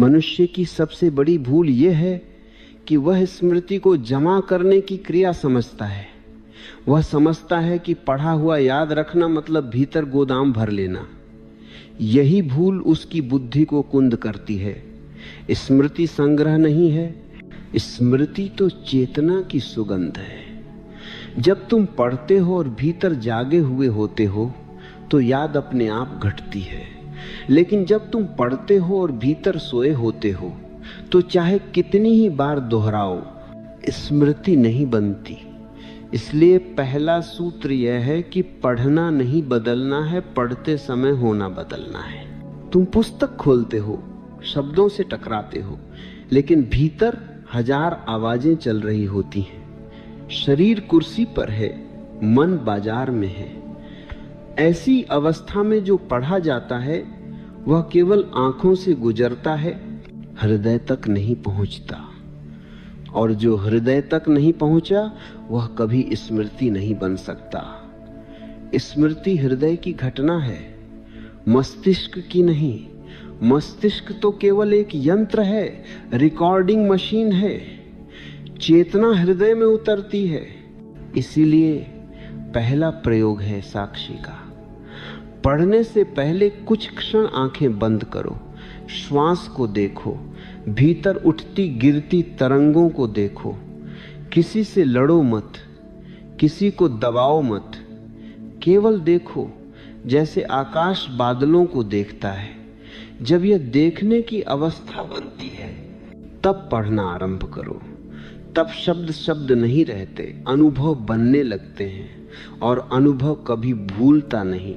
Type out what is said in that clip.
मनुष्य की सबसे बड़ी भूल यह है कि वह स्मृति को जमा करने की क्रिया समझता है। वह समझता है कि पढ़ा हुआ याद रखना मतलब भीतर गोदाम भर लेना। यही भूल उसकी बुद्धि को कुंद करती है। स्मृति संग्रह नहीं है, स्मृति तो चेतना की सुगंध है। जब तुम पढ़ते हो और भीतर जागे हुए होते हो तो याद अपने आप घटती है, लेकिन जब तुम पढ़ते हो और भीतर सोए होते हो तो चाहे कितनी ही बार दोहराओ, स्मृति नहीं बनती। इसलिए पहला सूत्र यह है कि पढ़ना नहीं बदलना है, पढ़ते समय होना बदलना है। तुम पुस्तक खोलते हो, शब्दों से टकराते हो, लेकिन भीतर हजार आवाजें चल रही होती हैं। शरीर कुर्सी पर है, मन बाजार में है। ऐसी अवस्था में जो पढ़ा जाता है वह केवल आंखों से गुजरता है, हृदय तक नहीं पहुंचता। और जो हृदय तक नहीं पहुंचा वह कभी स्मृति नहीं बन सकता। स्मृति हृदय की घटना है, मस्तिष्क की नहीं। मस्तिष्क तो केवल एक यंत्र है, रिकॉर्डिंग मशीन है। चेतना हृदय में उतरती है। इसीलिए पहला प्रयोग है साक्षी का। पढ़ने से पहले कुछ क्षण आंखें बंद करो, श्वास को देखो, भीतर उठती गिरती तरंगों को देखो। किसी से लड़ो मत, किसी को दबाओ मत, केवल देखो जैसे आकाश बादलों को देखता है। जब यह देखने की अवस्था बनती है तब पढ़ना आरंभ करो। तब शब्द शब्द नहीं रहते, अनुभव बनने लगते हैं, और अनुभव कभी भूलता नहीं।